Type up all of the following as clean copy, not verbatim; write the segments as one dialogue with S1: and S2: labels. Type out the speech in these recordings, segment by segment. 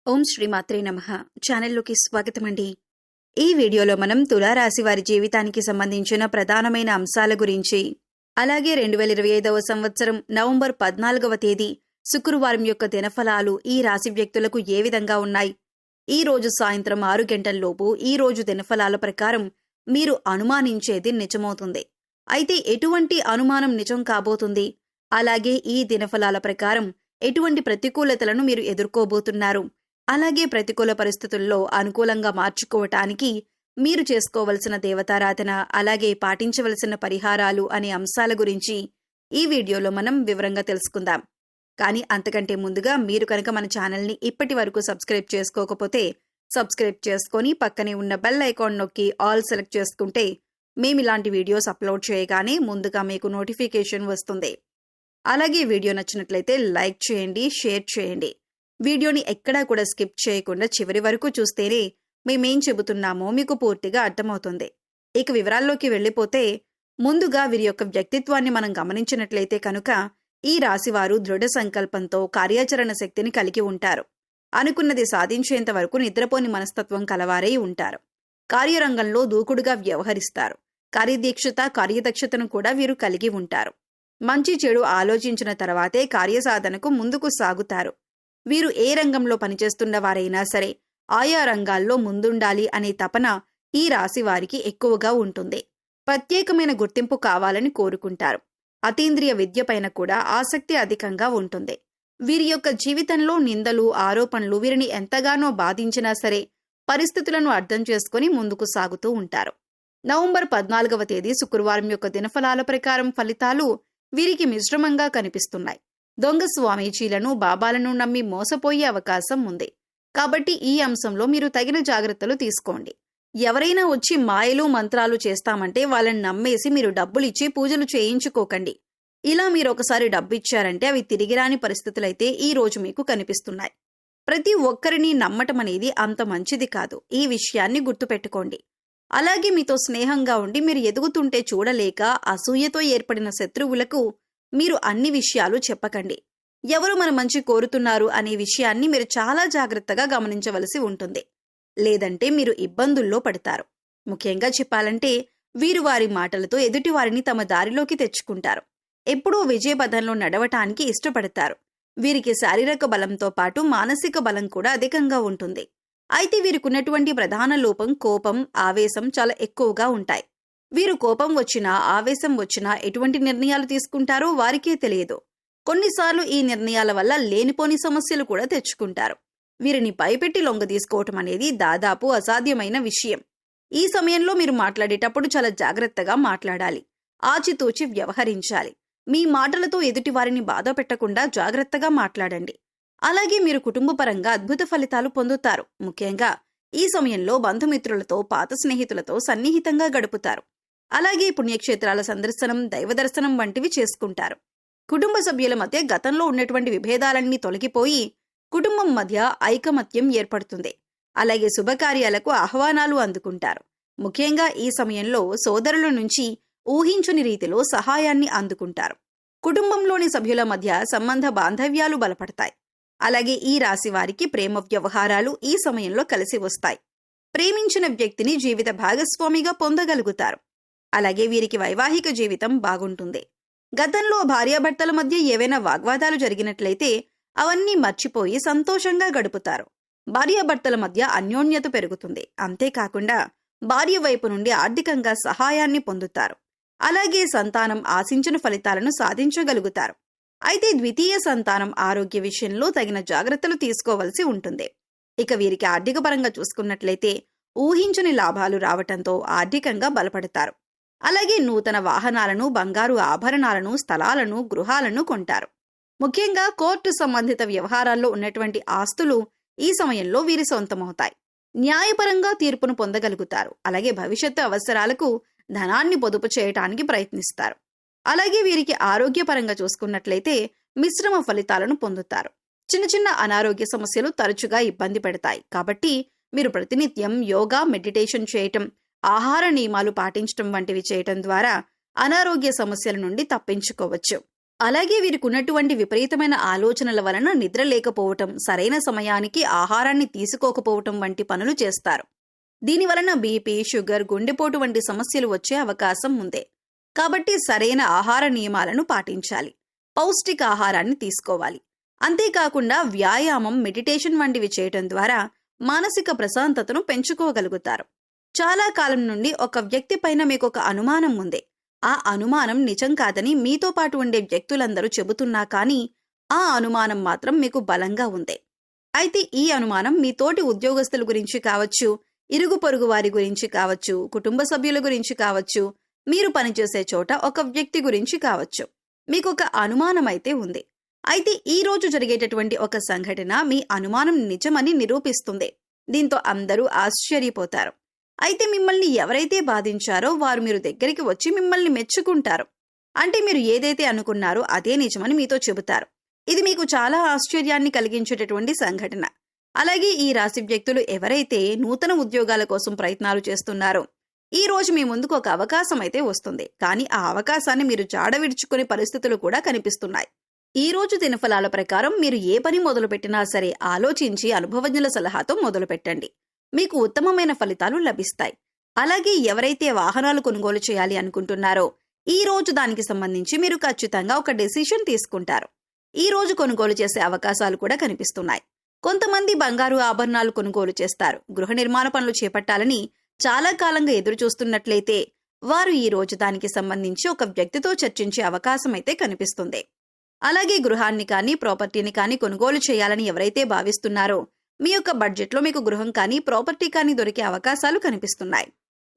S1: ఓం శ్రీ మాత్రే నమః. ఛానల్లోకి స్వాగతమండి. ఈ వీడియోలో మనం తులారాశి వారి జీవితానికి సంబంధించిన ప్రధానమైన అంశాల గురించి, అలాగే 2025వ సంవత్సరం నవంబర్ 14వ తేదీ శుక్రవారం యొక్క దినఫలాలు ఈ రాశి వ్యక్తులకు ఏ విధంగా ఉన్నాయి, ఈ రోజు సాయంత్రం 6 గంటల్లోపు ఈ రోజు దినఫలాల ప్రకారం మీరు అనుమానించేది నిజమవుతుంది. అయితే ఎటువంటి అనుమానం నిజం కాబోతుంది, అలాగే ఈ దినఫలాల ప్రకారం ఎటువంటి ప్రతికూలతలను మీరు ఎదుర్కోబోతున్నారు, అలాగే ప్రతికూల పరిస్థితుల్లో అనుకూలంగా మార్చుకోవటానికి మీరు చేసుకోవలసిన దేవతారాధన, అలాగే పాటించవలసిన పరిహారాలు అనే అంశాల గురించి ఈ వీడియోలో మనం వివరంగా తెలుసుకుందాం. కానీ అంతకంటే ముందుగా మీరు కనుక మన ఛానల్ని ఇప్పటి వరకు సబ్స్క్రైబ్ చేసుకోకపోతే సబ్స్క్రైబ్ చేసుకొని పక్కనే ఉన్న బెల్ ఐకాన్ నొక్కి ఆల్ సెలెక్ట్ చేసుకుంటే మేమిలాంటి వీడియోస్ అప్లోడ్ చేయగానే ముందుగా మీకు నోటిఫికేషన్ వస్తుంది. అలాగే వీడియో నచ్చినట్లయితే లైక్ చేయండి, షేర్ చేయండి. వీడియోని ఎక్కడా కూడా స్కిప్ చేయకుండా చివరి వరకు చూస్తేనే మేమేం చెబుతున్నామో మీకు పూర్తిగా అర్థమవుతుంది. ఇక వివరాల్లోకి వెళ్ళిపోతే, ముందుగా వీరి యొక్క వ్యక్తిత్వాన్ని మనం గమనించినట్లయితే కనుక ఈ రాశివారు దృఢ సంకల్పంతో కార్యాచరణ శక్తిని కలిగి ఉంటారు. అనుకున్నది సాధించేంత వరకు నిద్రపోని మనస్తత్వం కలవారై ఉంటారు. కార్యరంగంలో దూకుడుగా వ్యవహరిస్తారు. కార్యదీక్షత, కార్యదక్షతను కూడా వీరు కలిగి ఉంటారు. మంచి చెడు ఆలోచించిన తర్వాతే కార్యసాధనకు ముందుకు సాగుతారు. వీరు ఏ రంగంలో పనిచేస్తున్న వారైనా సరే ఆయా రంగాల్లో ముందుండాలి అనే తపన ఈ రాశి వారికి ఎక్కువగా ఉంటుంది. ప్రత్యేకమైన గుర్తింపు కావాలని కోరుకుంటారు. అతీంద్రియ విద్యపైన కూడా ఆసక్తి అధికంగా ఉంటుంది. వీరి యొక్క జీవితంలో నిందలు, ఆరోపణలు వీరిని ఎంతగానో బాధించినా సరే పరిస్థితులను అర్థం చేసుకుని ముందుకు సాగుతూ ఉంటారు. నవంబర్ 14వ తేదీ శుక్రవారం యొక్క దినఫలాల ప్రకారం ఫలితాలు వీరికి మిశ్రమంగా కనిపిస్తున్నాయి. దొంగ స్వామీజీలను, బాబాలను నమ్మి మోసపోయే అవకాశం ఉంది. కాబట్టి ఈ అంశంలో మీరు తగిన జాగ్రత్తలు తీసుకోండి. ఎవరైనా వచ్చి మాయలు, మంత్రాలు చేస్తామంటే వాళ్ళని నమ్మేసి మీరు డబ్బులిచ్చి పూజలు చేయించుకోకండి. ఇలా మీరు ఒకసారి డబ్బిచ్చారంటే అవి తిరిగి రాని పరిస్థితులైతే ఈ రోజు మీకు కనిపిస్తున్నాయి. ప్రతి ఒక్కరిని నమ్మటం అనేది అంత మంచిది కాదు. ఈ విషయాన్ని గుర్తుపెట్టుకోండి. అలాగే మీతో స్నేహంగా ఉండి మీరు ఎదుగుతుంటే చూడలేక అసూయతో ఏర్పడిన శత్రువులకు మీరు అన్ని విషయాలు చెప్పకండి. ఎవరు మన మంచి కోరుతున్నారు అనే విషయాన్ని మీరు చాలా జాగ్రత్తగా గమనించవలసి ఉంటుంది. లేదంటే మీరు ఇబ్బందుల్లో పడతారు. ముఖ్యంగా చెప్పాలంటే వీరు వారి మాటలతో ఎదుటివారిని తమ దారిలోకి తెచ్చుకుంటారు. ఎప్పుడూ విజయపథంలో నడవటానికి ఇష్టపడతారు. వీరికి శారీరక బలంతో పాటు మానసిక బలం కూడా అధికంగా ఉంటుంది. అయితే వీరికున్నటువంటి ప్రధాన లోపం కోపం, ఆవేశం చాలా ఎక్కువగా ఉంటాయి. వీరు కోపం వచ్చినా, ఆవేశం వచ్చినా ఎటువంటి నిర్ణయాలు తీసుకుంటారో వారికే తెలియదు. కొన్నిసార్లు ఈ నిర్ణయాల వల్ల లేనిపోని సమస్యలు కూడా తెచ్చుకుంటారు. వీరిని భయపెట్టి లొంగ తీసుకోవటం అనేది దాదాపు అసాధ్యమైన విషయం. ఈ సమయంలో మీరు మాట్లాడేటప్పుడు చాలా జాగ్రత్తగా మాట్లాడాలి. ఆచితూచి వ్యవహరించాలి. మీ మాటలతో ఎదుటి వారిని బాధ పెట్టకుండా జాగ్రత్తగా మాట్లాడండి. అలాగే మీరు కుటుంబపరంగా అద్భుత ఫలితాలు పొందుతారు. ముఖ్యంగా ఈ సమయంలో బంధుమిత్రులతో, పాత స్నేహితులతో సన్నిహితంగా గడుపుతారు. అలాగే పుణ్యక్షేత్రాల సందర్శనం, దైవ దర్శనం వంటివి చేసుకుంటారు. కుటుంబ సభ్యుల మధ్య గతంలో ఉన్నటువంటి విభేదాలన్నీ తొలగిపోయి కుటుంబం మధ్య ఐకమత్యం ఏర్పడుతుంది. అలాగే శుభకార్యాలకు ఆహ్వానాలు అందుకుంటారు. ముఖ్యంగా ఈ సమయంలో సోదరుల నుంచి ఊహించని రీతిలో సహాయాన్ని అందుకుంటారు. కుటుంబంలోని సభ్యుల మధ్య సంబంధ బాంధవ్యాలు బలపడతాయి. అలాగే ఈ రాశి వారికి ప్రేమ వ్యవహారాలు ఈ సమయంలో కలిసి వస్తాయి. ప్రేమించిన వ్యక్తిని జీవిత భాగస్వామిగా పొందగలుగుతారు. అలాగే వీరికి వైవాహిక జీవితం బాగుంటుంది. గతంలో భార్యాభర్తల మధ్య ఏవైనా వాగ్వాదాలు జరిగినట్లయితే అవన్నీ మర్చిపోయి సంతోషంగా గడుపుతారు. భార్యాభర్తల మధ్య అన్యోన్యత పెరుగుతుంది. అంతేకాకుండా భార్య వైపు నుండి ఆర్థికంగా సహాయాన్ని పొందుతారు. అలాగే సంతానం ఆశించిన ఫలితాలను సాధించగలుగుతారు. అయితే ద్వితీయ సంతానం ఆరోగ్య విషయంలో తగిన జాగ్రత్తలు తీసుకోవలసి ఉంటుంది. ఇక వీరికి ఆర్థిక పరంగా చూసుకున్నట్లయితే ఊహించని లాభాలు రావటంతో ఆర్థికంగా బలపడతారు. అలాగే నూతన వాహనాలను, బంగారు ఆభరణాలను, స్థలాలను, గృహాలను కొంటారు. ముఖ్యంగా కోర్టు సంబంధిత వ్యవహారాల్లో ఉన్నటువంటి ఆస్తులు ఈ సమయంలో వీరి సొంతమవుతాయి. న్యాయపరంగా తీర్పును పొందగలుగుతారు. అలాగే భవిష్యత్తు అవసరాలకు ధనాన్ని పొదుపు చేయటానికి ప్రయత్నిస్తారు. అలాగే వీరికి ఆరోగ్యపరంగా చూసుకున్నట్లయితే మిశ్రమ ఫలితాలను పొందుతారు. చిన్న చిన్న అనారోగ్య సమస్యలు తరచుగా ఇబ్బంది పెడతాయి. కాబట్టి మీరు ప్రతినిత్యం యోగా, మెడిటేషన్ చేయటం, ఆహార నియమాలు పాటించటం వంటివి చేయటం ద్వారా అనారోగ్య సమస్యల నుండి తప్పించుకోవచ్చు. అలాగే వీరికి ఉన్నటువంటి విపరీతమైన ఆలోచనల వలన నిద్ర లేకపోవటం, సరైన సమయానికి ఆహారాన్ని తీసుకోకపోవటం వంటి పనులు చేస్తారు. దీనివలన బీపీ, షుగర్, గుండెపోటు వంటి సమస్యలు వచ్చే అవకాశం ఉంది. కాబట్టి సరైన ఆహార నియమాలను పాటించాలి. పౌష్టికాహారాన్ని తీసుకోవాలి. అంతేకాకుండా వ్యాయామం, మెడిటేషన్ వంటివి చేయటం ద్వారా మానసిక ప్రశాంతతను పెంచుకోగలుగుతారు. చాలా కాలం నుండి ఒక వ్యక్తి పైన మీకు ఒక అనుమానం ఉంది. ఆ అనుమానం నిజం కాదని మీతో పాటు ఉండే వ్యక్తులందరూ చెబుతున్నా కానీ ఆ అనుమానం మాత్రం మీకు బలంగా ఉంది. అయితే ఈ అనుమానం మీ తోటి ఉద్యోగస్తుల గురించి కావచ్చు, ఇరుగు పొరుగు వారి గురించి కావచ్చు, కుటుంబ సభ్యుల గురించి కావచ్చు, మీరు పనిచేసే చోట ఒక వ్యక్తి గురించి కావచ్చు. మీకు ఒక అనుమానం అయితే ఉంది. అయితే ఈ రోజు జరిగేటటువంటి ఒక సంఘటన మీ అనుమానం నిజమని నిరూపిస్తుంది. దీంతో అందరూ ఆశ్చర్యపోతారు. అయితే మిమ్మల్ని ఎవరైతే బాధించారో వారు మీరు దగ్గరికి వచ్చి మిమ్మల్ని మెచ్చుకుంటారు. అంటే మీరు ఏదైతే అనుకున్నారో అదే నిజమని మీతో చెబుతారు. ఇది మీకు చాలా ఆశ్చర్యాన్ని కలిగించేటటువంటి సంఘటన. అలాగే ఈ రాశి వ్యక్తులు ఎవరైతే నూతన ఉద్యోగాల కోసం ప్రయత్నాలు చేస్తున్నారో ఈ రోజు మీ ముందుకు ఒక అవకాశం అయితే వస్తుంది. కానీ ఆ అవకాశాన్ని మీరు జాడ విడుచుకునే పరిస్థితులు కూడా కనిపిస్తున్నాయి. ఈ రోజు దినఫలాల ప్రకారం మీరు ఏ పని మొదలుపెట్టినా సరే ఆలోచించి అనుభవజ్ఞుల సలహాతో మొదలుపెట్టండి. మీకు ఉత్తమమైన ఫలితాలు లభిస్తాయి. అలాగే ఎవరైతే వాహనాలు కొనుగోలు చేయాలి అనుకుంటున్నారో ఈ రోజు దానికి సంబంధించి మీరు ఖచ్చితంగా ఒక డెసిషన్ తీసుకుంటారు. ఈ రోజు కొనుగోలు చేసే అవకాశాలు కూడా కనిపిస్తున్నాయి. కొంతమంది బంగారు ఆభరణాలు కొనుగోలు చేస్తారు. గృహ నిర్మాణ పనులు చేపట్టాలని చాలా కాలంగా ఎదురు చూస్తున్నట్లయితే వారు ఈ రోజు దానికి సంబంధించి ఒక వ్యక్తితో చర్చించే అవకాశం అయితే కనిపిస్తుంది. అలాగే గృహాన్ని కానీ ప్రాపర్టీని కానీ కొనుగోలు చేయాలని ఎవరైతే భావిస్తున్నారో మీ యొక్క బడ్జెట్లో మీకు గృహం కానీ ప్రాపర్టీ కానీ దొరికే అవకాశాలు కనిపిస్తున్నాయి.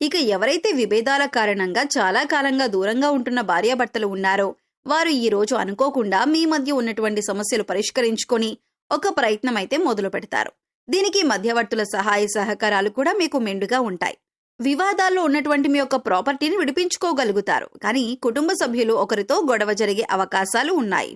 S1: ఇక ఎవరైతే విభేదాల కారణంగా చాలా కాలంగా దూరంగా ఉంటున్న భార్యాభర్తలు ఉన్నారో వారు ఈ రోజు అనుకోకుండా మీ మధ్య ఉన్నటువంటి సమస్యలు పరిష్కరించుకొని ఒక ప్రయత్నం అయితే మొదలు పెడతారు. దీనికి మధ్యవర్తుల సహాయ సహకారాలు కూడా మీకు మెండుగా ఉంటాయి. వివాదాల్లో ఉన్నటువంటి మీ యొక్క ప్రాపర్టీని విడిపించుకోగలుగుతారు. కానీ కుటుంబ సభ్యులు ఒకరితో గొడవ జరిగే అవకాశాలు ఉన్నాయి.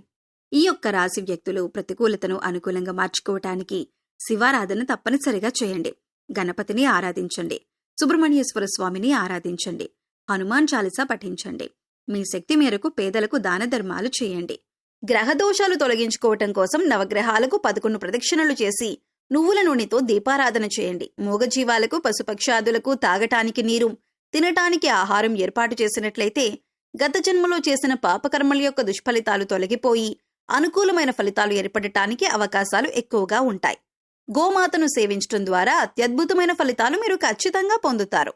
S1: ఈ యొక్క రాశి వ్యక్తులు ప్రతికూలతను అనుకూలంగా మార్చుకోవటానికి శివారాధన తప్పనిసరిగా చేయండి. గణపతిని ఆరాధించండి. సుబ్రహ్మణ్యేశ్వర స్వామిని ఆరాధించండి. హనుమాన్ చాలీసా పఠించండి. మీ శక్తి మేరకు పేదలకు దాన ధర్మాలు చేయండి. గ్రహదోషాలు తొలగించుకోవటం కోసం నవగ్రహాలకు 11 ప్రదక్షిణలు చేసి నువ్వుల నూనెతో దీపారాధన చేయండి. మూగజీవాలకు, పశుపక్షాదులకు తాగటానికి నీరు, తినటానికి ఆహారం ఏర్పాటు చేసినట్లయితే గత జన్మలో చేసిన పాపకర్మల యొక్క దుష్ఫలితాలు తొలగిపోయి అనుకూలమైన ఫలితాలు ఏర్పడటానికి అవకాశాలు ఎక్కువగా ఉంటాయి. గోమాతను సేవించడం ద్వారా అత్యద్భుతమైన ఫలితాలు మీరు ఖచ్చితంగా పొందుతారు.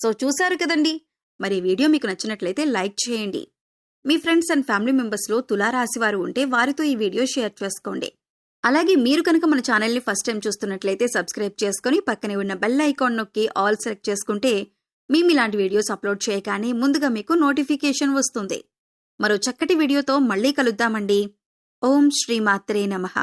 S1: సో చూశారు కదండి. మరి వీడియో మీకు నచ్చినట్లయితే లైక్ చేయండి. మీ ఫ్రెండ్స్ అండ్ ఫ్యామిలీ మెంబర్స్లో తులారాశి వారు ఉంటే వారితో ఈ వీడియో షేర్ చేసుకోండి. అలాగే మీరు కనుక మన ఛానల్ని ఫస్ట్ టైం చూస్తున్నట్లయితే సబ్స్క్రైబ్ చేసుకుని పక్కనే ఉన్న బెల్ ఐకాన్ నొక్కి ఆల్ సెలెక్ట్ చేసుకుంటే మేము ఇలాంటి వీడియోస్ అప్లోడ్ చేయగానే ముందుగా మీకు నోటిఫికేషన్ వస్తుంది. మరో చక్కటి వీడియోతో మళ్ళీ కలుద్దామండి. ఓం శ్రీ మాత్రే నమః.